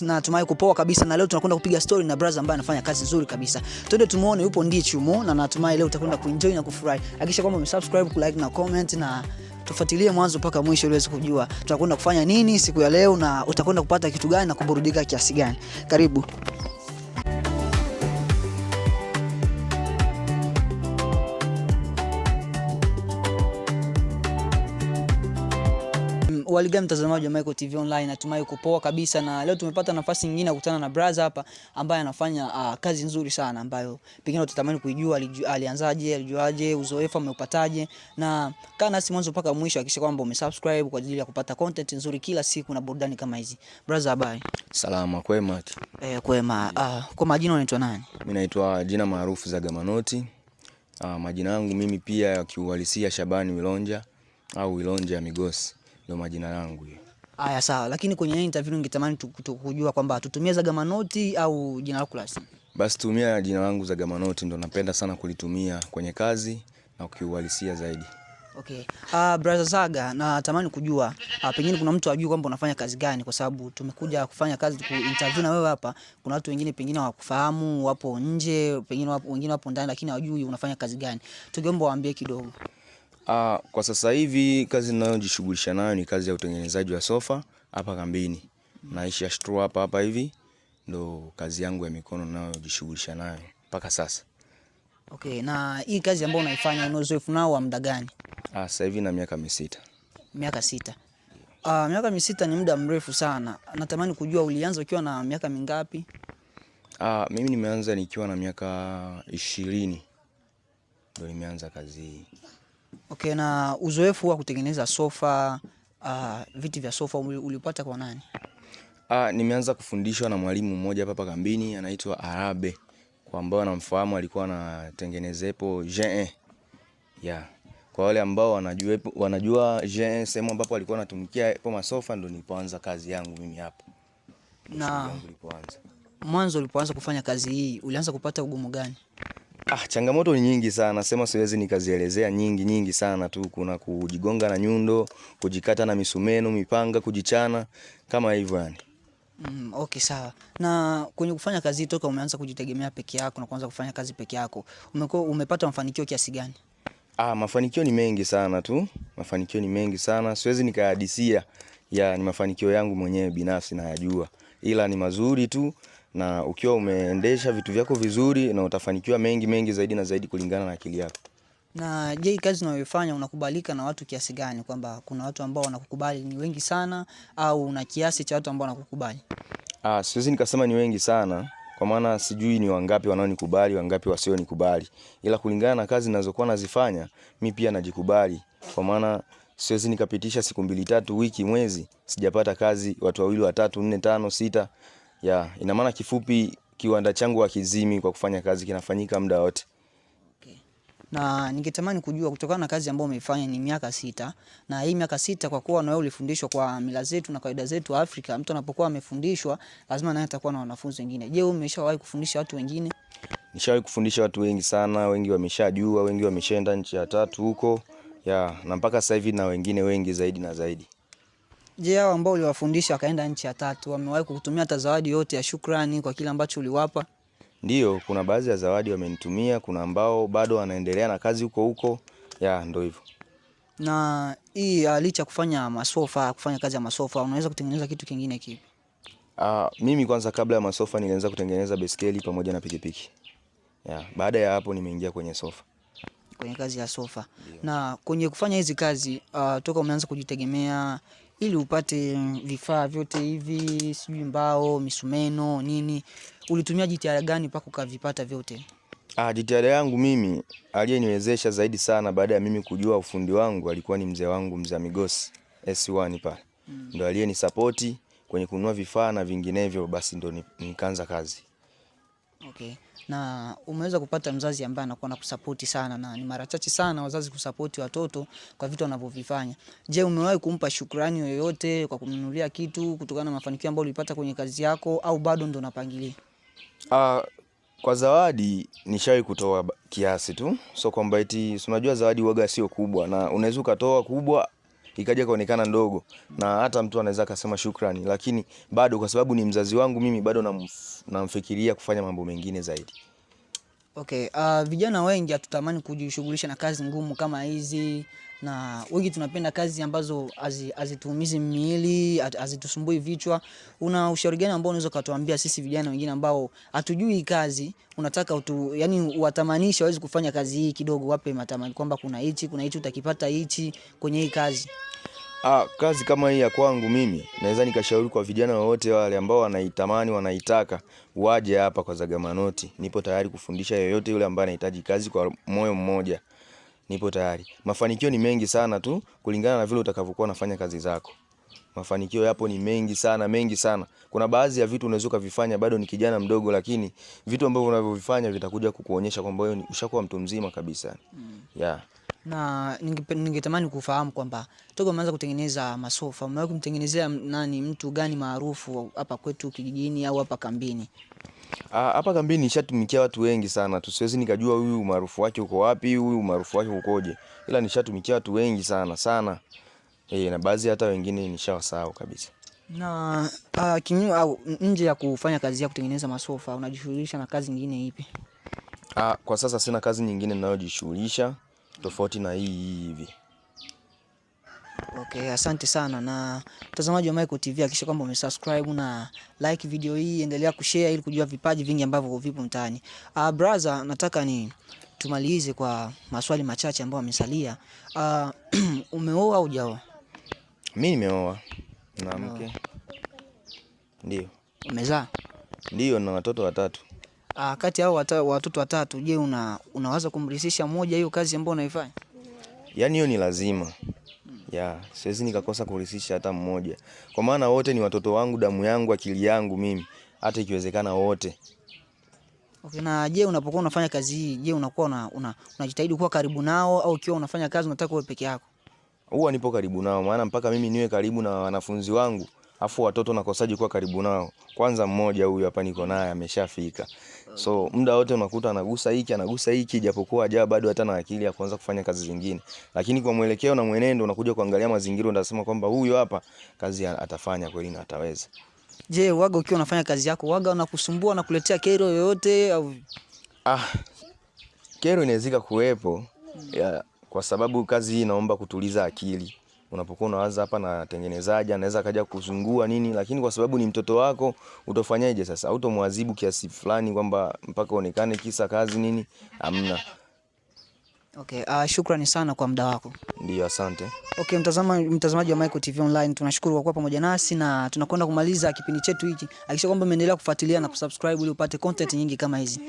Natumai kupoa kabisa, na leo tunakwenda kupiga story na brother ambaye anafanya kazi nzuri kabisa. Twende tumuone yupo Ndichu Mo, na natumai leo utakwenda kuenjoy na kufurahi. Hakikisha kwamba umesubscribe, kulike na comment, na tufuatilie mwanzo mpaka mwisho ili uweze kujua tutakwenda kufanya nini siku ya leo na utakwenda kupata kitu gani na kuburudika kiasi gani. Karibu. Waligani mtazamaji wa Michael TV Online, natumai uko poa kabisa, na leo tumepata nafasi nyingine ya kukutana na brother hapa ambaye anafanya kazi nzuri sana ambayo pengine utatamani kujua alianzaje, alijuaje, uzoefu ameupataje, na kaa nasi mwanzo mpaka mwisho. Hakikisha kwamba umesubscribe kwa ajili ya kupata content nzuri kila siku na burudani kama hizi. Brother, habari? Salama, kwema. Kwema. Kwa majina unaitwa nani? Mimi naitwa jina maarufu Zagamanoti. Majina yangu mimi pia ya kiuhalisia Shabani Wilonja au Wilonja ya Migosi. Ndio majina yangu hiyo. Haya, sawa. Lakini kwenye interview ningetamani kujua kwamba tutumie Zagamanoti au jina lako rasmi? Basi tumia jina langu Zagamanoti, ndio napenda sana kulitumia kwenye kazi na kiuhalisia zaidi. Okay. Brother Zaga, natamani kujua pengine kuna mtu ajue kwamba unafanya kazi gani, kwa sababu tumekuja kufanya kazi ku interview na wewe hapa. Kuna watu wengine pengine hawakufahamu, wapo nje, pengine wengine wapo ndani, lakini hawajui unafanya kazi gani. Tungeomba waambie kidogo. Kwa sasa hivi kazi ninayojishughulisha nayo ni kazi ya utengenezaji wa sofa hapa kambini. Naishi Ashtrua hapa hivi, ndo kazi yangu ya mikono ninayojishughulisha nayo mpaka sasa. Okay, na hii kazi ambayo unaifanya una uzoefu nao wa muda gani? Sasa hivi na miaka 6. Miaka 6. Miaka 6 ni muda mrefu sana. Natamani kujua ulianza ukiwa na miaka mingapi? Mimi nimeanza nikiwa na miaka 20. Ndio nimeanza kazi hii. Okay, na uzoefu wa kutengeneza sofa, viti vya sofa ulipata kwa nani? Nimeanza kufundishwa na mwalimu mmoja hapa kambini anaitwa Arabe. Kwa ambao wanamfahamu alikuwa anatengenezepo Jean. Kwa wale ambao wanajua Jean sehemu ambapo alikuwa anatumikia hapo masofa, ndo nilipoanza kazi yangu mimi hapo. Na mwanzo ulipoanza kufanya kazi hii ulianza kupata ugumu gani? Changamoto ni nyingi sana, sema siwezi nikazielezea, nyingi sana tu. Kuna kujigonga na nyundo, kujikata na misumeno, mipanga, kujichana kama hivyo yani. Okay, sawa. Na kwenye kufanya kazi toka umeanza kujitegemea peke yako na kuanza kufanya kazi peke yako, umepata mafanikio kiasi gani? Mafanikio ni mengi sana tu. Mafanikio ni mengi sana. Siwezi nikahadisia, ni mafanikio yangu mwenyewe binafsi nayajua. Ila ni mazuri tu, na ukiwa umeendesha vitu vyako vizuri na utafanikiwa mengi zaidi na zaidi kulingana na akili yako. Na je, kazi unayofanya unakubalika na watu kiasi gani, kwamba kuna watu ambao wanakukubali ni wengi sana au una kiasi cha watu ambao wanakukubali? Siwezi nikasema ni wengi sana, kwa maana sijui ni wangapi wanaonikubali, wangapi wasionikubali. Ila kulingana na kazi ninazokuwa nazifanya, mimi pia najikubali. Kwa maana siwezi nikapitisha siku 2, 3, wiki, mwezi sijapata kazi, watu 2, 3, 4, 5, 6. Ina maana kifupi kiwanda changu hakizimi kwa kufanya kazi, kinafanyika muda wote. Okay. Na ningetamani kujua kutokana na kazi ambayo umeifanya ni miaka 6, na hii miaka 6 kwa kuwa na wewe ulifundishwa kwa mila zetu na kawaida zetu Afrika, mtu anapokuwa amefundishwa lazima naye atakuwa na wanafunzi wengine. Je, wewe umeshawahi kufundisha watu wengine? Nishawahi kufundisha watu wengi sana, wengi wameshajua, wengi wameshaenda nchi ya 3 huko. Na mpaka sasa hivi na wengine wengi zaidi na zaidi. Je, hao ambao uliwafundisha wakaenda nchi ya 3 wamewahi kukutumia hata zawadi yote ya shukrani kwa kile ambacho uliwapa? Ndio, kuna baadhi ya zawadi wamenitumia, kuna ambao bado wanaendelea na kazi huko. Ndio hivyo. Na hii licha kufanya masofa, kufanya kazi ya masofa, unaweza kutengeneza kitu kingine kipi? Mimi kwanza kabla ya masofa nilianza kutengeneza baiskeli pamoja na pikipiki. Baada ya hapo nimeingia kwenye sofa. Kwenye kazi ya sofa. Na kwenye kufanya hizi kazi toka umeanza kujitegemea ili upate vifaa vyote hivi, sijui mbao, misumeno, nini, ulitumia jitihada gani mpaka ukavipata vyote? Jitihada yangu mimi, aliyeniwezesha zaidi sana baada ya mimi kujua ufundi wangu alikuwa ni mzee wangu, mzee Migosi S1 pale. Ndio aliyenisupport kwenye kununua vifaa na vinginevyo, basi ndio nikaanza kazi. Okay. Na umeweza kupata mzazi ambaye anakuwa anakusupport sana, na ni mara chache sana wazazi kusupport watoto kwa vitu wanavyovifanya. Je, umewahi kumpa shukrani yoyote kwa kumnunulia kitu kutokana na mafanikio ambayo ulipata kwenye kazi yako, au bado ndo unapangilia? Kwa zawadi nishawahi kutoa kiasi tu. So kwamba eti unajua zawadi huaga sio kubwa, na unaweza ukatoa kubwa ikaja kaonekana ndogo, na hata mtu anaweza akasema shukrani, lakini bado kwa sababu ni mzazi wangu mimi bado namfikiria kufanya mambo mengine zaidi. Okay, vijana wengi hatutamani kujishughulisha na kazi ngumu kama hizi, na wengi tunapenda kazi ambazo hazituumizi miili, hazitusumbui vichwa. Una ushauri gani ambao unaweza kutuambia sisi vijana wengine ambao hatujui kazi, unataka yani watamanisha waweze kufanya kazi hii kidogo, wape matamani kwamba kuna hichi utakipata hichi kwenye hii kazi? Kazi kama hii ya kwangu mimi naweza nikashauri kwa vijana wote wale ambao wanaitamani, wanaitaka, waje hapa kwa Zagamanoti. Nipo tayari kufundisha yoyote yule ambaye anahitaji kazi kwa moyo mmoja. Nipo tayari. Mafanikio ni mengi sana tu kulingana na vile utakavyokuwa unafanya kazi zako. Mafanikio yapo ni mengi sana, mengi sana. Kuna baadhi ya vitu unaweza kuvifanya bado ni kijana mdogo, lakini vitu ambavyo unavyovifanya vitakuja kukuonyesha kwamba wewe ushakuwa mtu mzima kabisa. Yeah. Na ningetamani kufahamu kwamba toka umeanza kutengeneza masofa, umewahi kumtengenezea mtu gani maarufu hapa kwetu kijijini au hapa kambini? Hapa kambini nishatumikia watu wengi sana. Tusiwezi nikajua huyu maarufu wake uko wapi, huyu maarufu wake ukoje. Ila nishatumikia watu wengi sana sana. Na baadhi hata wengine nishawasahau kabisa. Na kinyu au nje ya kufanya kazi ya kutengeneza masofa, unajishughulisha na kazi nyingine ipi? Kwa sasa sina kazi nyingine ninayojishughulisha tofauti na hii hivi. Okay, asante sana. Na mtazamaji wa Michael TV, hakikisha kwamba umesubscribe na like video hii, endelea kushare ili kujua vipaji vingi ambavyo vipo mtaani. Brother, nataka tumalize kwa maswali machache ambayo yamesalia. Umeoa au hujaoa? Mimi nimeoa na mke. Ndio. Umezaa? Ndio, na watoto 3. Kati hao watoto 3, je, unawaza kumrithisha mmoja hiyo kazi ambayo unaifanya? Yaani hiyo ni lazima. Siwezi nikakosa kurithisha hata mmoja. Kwa maana wote ni watoto wangu, damu yangu, akili yangu mimi, hata ikiwezekana wote. Okay, na je, unapokuwa unafanya kazi hii, je, unakuwa unajitahidi kuwa karibu nao au ukiwa unafanya kazi unataka uwe peke yako? Huwa nipo karibu nao, maana mpaka mimi niwe karibu na wanafunzi wangu, afu watoto nakosaje kuwa karibu nao? Kwanza mmoja huyu hapa niko naye ameshafika. So muda wote unakuta anagusa hiki japokuwa hajawa bado hata na akili ya kuanza kufanya kazi zingine. Lakini kwa mwelekeo na mwenendo unakuja kuangalia mazingira, unasema kwamba huyu hapa kazi atafanya kweli na ataweza. Je, waga ukiwa unafanya kazi yako, waga unakusumbua na kuletea kero yoyote au? Kero inaweza kuwepo kwa sababu kazi hii inaomba kutuliza akili. Unapokuwa unawaza hapa na tengenezaje, anaweza kaja kuzungua nini, lakini kwa sababu ni mtoto wako utafanyaje sasa? Hautomwadhibu kiasi fulani kwamba mpaka onekane kisa kazi nini? Hamna. Okay, shukrani sana kwa muda wako. Ndio, asante. Okay, mtazamaji wa Michael TV Online, tunashukuru kwa kuwa pamoja nasi na tunakwenda kumaliza kipindi chetu hiki. Hakikisha kwamba umeendelea kufuatilia na kusubscribe ili upate content nyingi kama hizi.